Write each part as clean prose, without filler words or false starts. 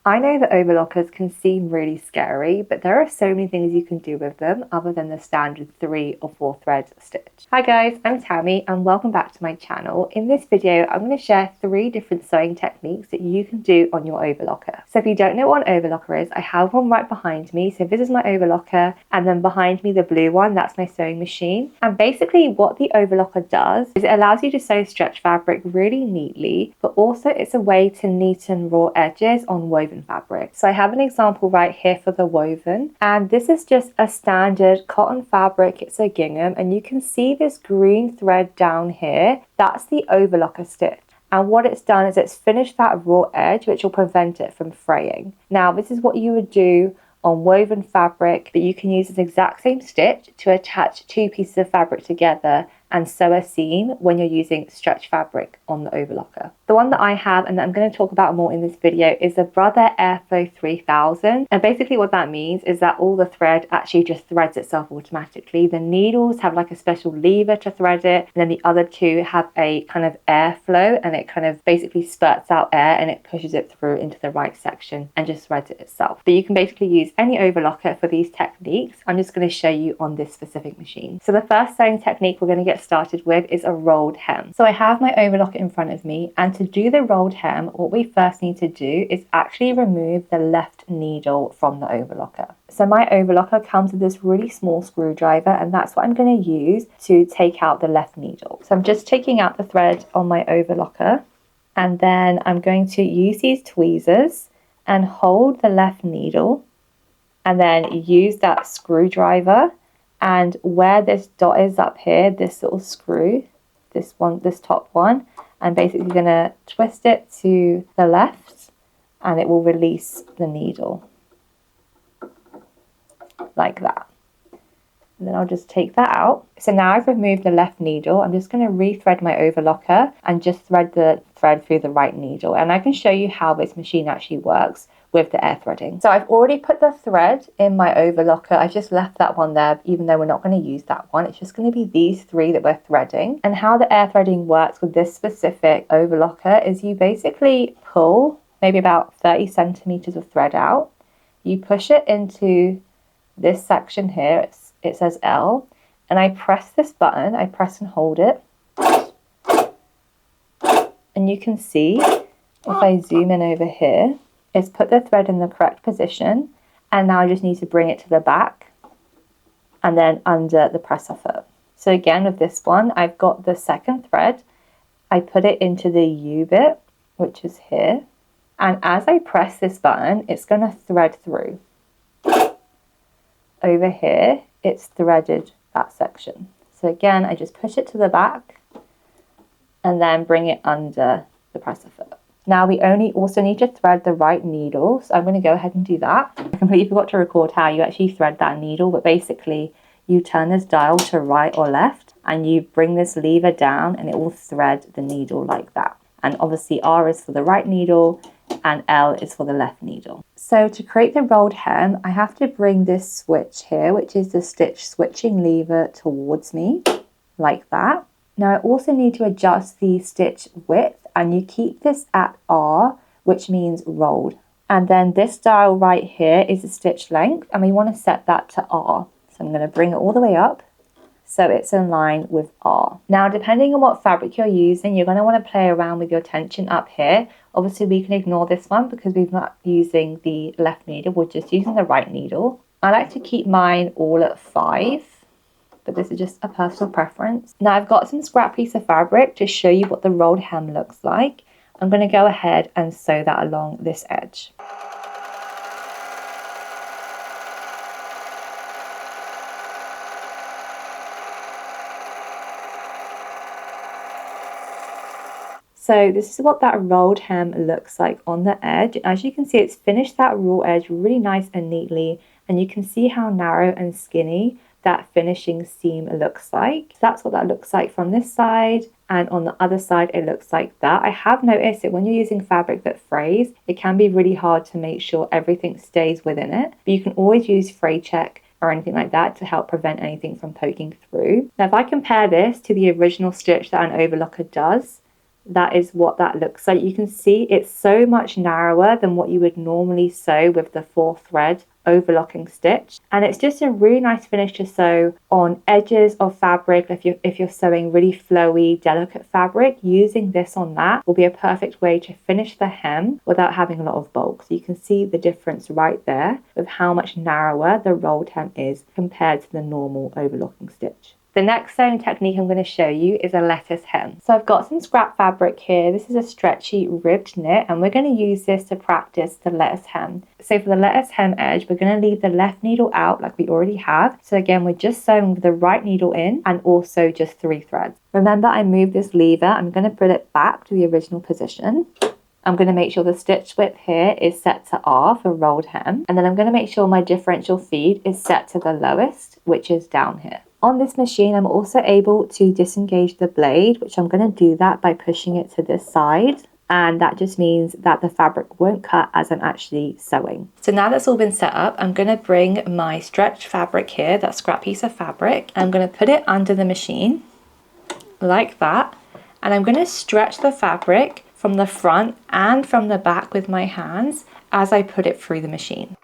I know that overlockers can seem really scary, but there are so many things you can do with them other than the standard 3 or 4 thread stitch. Hi guys, I'm Tammy and welcome back to my channel. In this video, I'm going to share 3 different sewing techniques that you can do on your overlocker. So if you don't know what an overlocker is, I have one right behind me. So this is my overlocker, and then behind me the blue one, that's my sewing machine. And basically what the overlocker does is it allows you to sew stretch fabric really neatly, but also it's a way to neaten raw edges on woven fabric. So I have an example right here for the woven, and this is just a standard cotton fabric. It's a gingham, and you can see this green thread down here. That's the overlocker stitch. And what it's done is it's finished that raw edge, which will prevent it from fraying. Now, this is what you would do on woven fabric, but you can use this exact same stitch to attach 2 pieces of fabric together and sew a seam when you're using stretch fabric on the overlocker. The one that I have and that I'm going to talk about more in this video is the Brother Airflow 3000. And basically what that means is that all the thread actually just threads itself automatically. The needles have like a special lever to thread it, and then the other 2 have a kind of airflow, and it kind of basically spurts out air and it pushes it through into the right section and just threads it itself. But you can basically use any overlocker for these techniques. I'm just going to show you on this specific machine. So the first sewing technique we're going to get started with is a rolled hem. So I have my overlocker in front of me, and to do the rolled hem, what we first need to do is actually remove the left needle from the overlocker. So my overlocker comes with this really small screwdriver, and that's what I'm going to use to take out the left needle. So I'm just taking out the thread on my overlocker, and then I'm going to use these tweezers and hold the left needle, and then use that screwdriver, and where this dot is up here, this little screw, this top one, I'm basically going to twist it to the left and it will release the needle like that. And then I'll just take that out. So now I've removed the left needle. I'm just going to rethread my overlocker and just thread the thread through the right needle. And I can show you how this machine actually works with the air threading. So I've already put the thread in my overlocker. I just left that one there, even though we're not going to use that one. It's just going to be these 3 that we're threading. And how the air threading works with this specific overlocker is you basically pull maybe about 30 centimeters of thread out. You push it into this section here. It says L, and I press this button. I press and hold it, and you can see if I zoom in over here, it's put the thread in the correct position, and now I just need to bring it to the back and then under the presser foot. So again, with this one, I've got the second thread. I put it into the U bit, which is here, and as I press this button, it's going to thread through. Over here, it's threaded that section. So again, I just push it to the back and then bring it under the presser foot. Now we also need to thread the right needle, so I'm going to go ahead and do that. I completely forgot to record how you actually thread that needle, but basically you turn this dial to right or left and you bring this lever down and it will thread the needle like that. And obviously R is for the right needle and L is for the left needle. So to create the rolled hem, I have to bring this switch here, which is the stitch switching lever, towards me like that. Now I also need to adjust the stitch width, and you keep this at R, which means rolled. And then this dial right here is the stitch length, and we want to set that to R. So I'm going to bring it all the way up so it's in line with R. Now, depending on what fabric you're using, you're going to want to play around with your tension up here. Obviously, we can ignore this one because we're not using the left needle, we're just using the right needle. I like to keep mine all at 5, but this is just a personal preference. Now, I've got some scrap piece of fabric to show you what the rolled hem looks like. I'm going to go ahead and sew that along this edge. So this is what that rolled hem looks like on the edge. As you can see, it's finished that raw edge really nice and neatly, and you can see how narrow and skinny that finishing seam looks like. So that's what that looks like from this side, and on the other side it looks like that. I have noticed that when you're using fabric that frays, it can be really hard to make sure everything stays within it, but you can always use fray check or anything like that to help prevent anything from poking through. Now if I compare this to the original stitch that an overlocker does, that is what that looks like. You can see it's so much narrower than what you would normally sew with the 4-thread overlocking stitch, and it's just a really nice finish to sew on edges of fabric. If you're sewing really flowy, delicate fabric, using this on that will be a perfect way to finish the hem without having a lot of bulk. So you can see the difference right there with how much narrower the rolled hem is compared to the normal overlocking stitch. The next sewing technique I'm going to show you is a lettuce hem. So I've got some scrap fabric here. This is a stretchy ribbed knit, and we're going to use this to practice the lettuce hem. So for the lettuce hem edge, we're going to leave the left needle out like we already have. So again, we're just sewing with the right needle in and also just 3 threads. Remember, I moved this lever. I'm going to put it back to the original position. I'm going to make sure the stitch width here is set to R for rolled hem. And then I'm going to make sure my differential feed is set to the lowest, which is down here. On this machine, I'm also able to disengage the blade, which I'm going to do that by pushing it to this side. And that just means that the fabric won't cut as I'm actually sewing. So now that's all been set up, I'm going to bring my stretched fabric here, that scrap piece of fabric, and I'm going to put it under the machine like that. And I'm going to stretch the fabric from the front and from the back with my hands as I put it through the machine.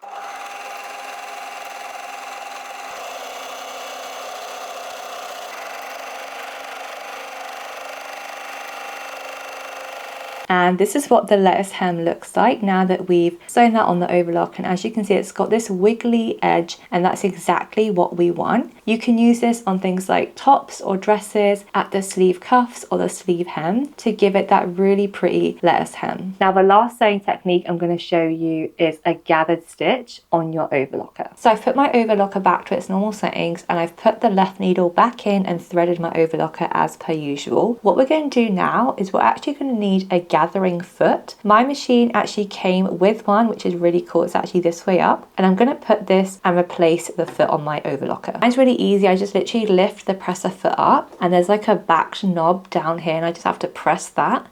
And this is what the lettuce hem looks like now that we've sewn that on the overlock. And as you can see, it's got this wiggly edge, and that's exactly what we want. You can use this on things like tops or dresses, at the sleeve cuffs or the sleeve hem, to give it that really pretty lettuce hem. Now the last sewing technique I'm going to show you is a gathered stitch on your overlocker. So I've put my overlocker back to its normal settings, and I've put the left needle back in and threaded my overlocker as per usual. What we're going to do now is we're actually going to need a gathering foot. My machine actually came with one, which is really cool. It's actually this way up, and I'm going to put this and replace the foot on my overlocker. It's really easy. I just literally lift the presser foot up, and there's like a back knob down here, and I just have to press that,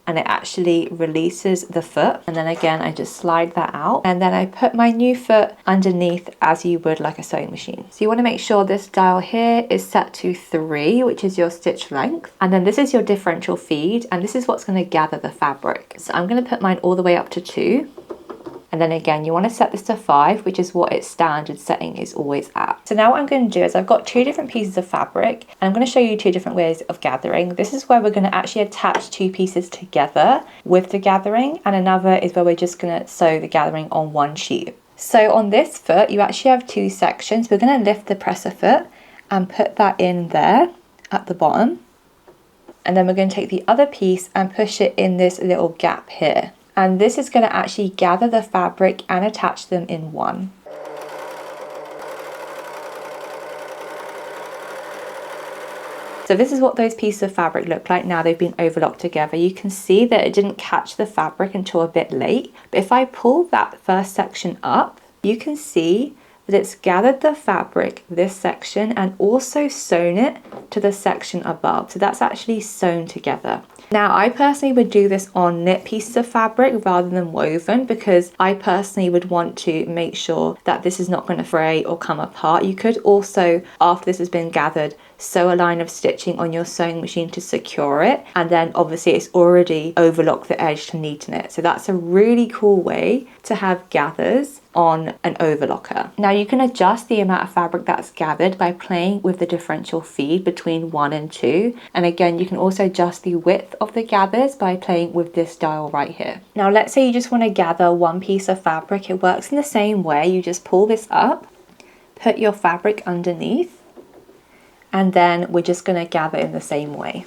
and it actually releases the foot. And then again, I just slide that out, and then I put my new foot underneath as you would like a sewing machine. So you want to make sure this dial here is set to 3, which is your stitch length, and then this is your differential feed, and this is what's going to gather the fabric. So I'm going to put mine all the way up to 2. And then again, you want to set this to 5, which is what its standard setting is always at. So now what I'm going to do is I've got 2 different pieces of fabric, and I'm going to show you 2 different ways of gathering. This is where we're going to actually attach 2 pieces together with the gathering, and another is where we're just going to sew the gathering on one sheet. So on this foot, you actually have 2 sections. We're going to lift the presser foot and put that in there at the bottom. And then we're going to take the other piece and push it in this little gap here. And this is going to actually gather the fabric and attach them in one. So this is what those pieces of fabric look like now they've been overlocked together. You can see that it didn't catch the fabric until a bit late. But if I pull that first section up, you can see that it's gathered the fabric, this section, and also sewn it to the section above. So that's actually sewn together. Now, I personally would do this on knit pieces of fabric rather than woven, because I personally would want to make sure that this is not going to fray or come apart. You could also, after this has been gathered, sew a line of stitching on your sewing machine to secure it, and then obviously it's already overlocked the edge to neaten it. So that's a really cool way to have gathers on an overlocker. Now you can adjust the amount of fabric that's gathered by playing with the differential feed between 1 and 2, and again you can also adjust the width of the gathers by playing with this dial right here. Now let's say you just want to gather one piece of fabric. It works in the same way. You just pull this up, put your fabric underneath, and then we're just going to gather in the same way.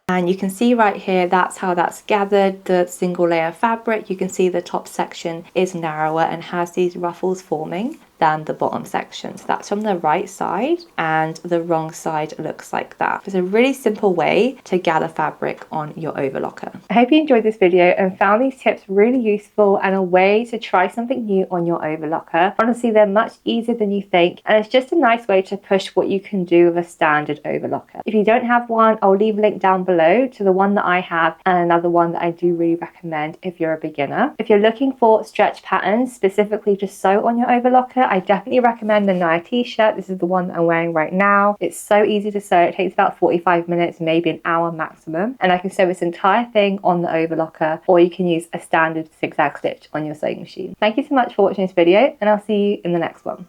And you can see right here, that's how that's gathered, the single layer fabric. You can see the top section is narrower and has these ruffles forming than the bottom section. So that's from the right side, and the wrong side looks like that. It's a really simple way to gather fabric on your overlocker. I hope you enjoyed this video and found these tips really useful and a way to try something new on your overlocker. Honestly, they're much easier than you think, and it's just a nice way to push what you can do with a standard overlocker. If you don't have one, I'll leave a link down below to the one that I have and another one that I do really recommend if you're a beginner. If you're looking for stretch patterns specifically to sew on your overlocker, I definitely recommend the Naya t-shirt. This is the one that I'm wearing right now. It's so easy to sew. It takes about 45 minutes, maybe an hour maximum. And I can sew this entire thing on the overlocker, or you can use a standard zigzag stitch on your sewing machine. Thank you so much for watching this video, and I'll see you in the next one.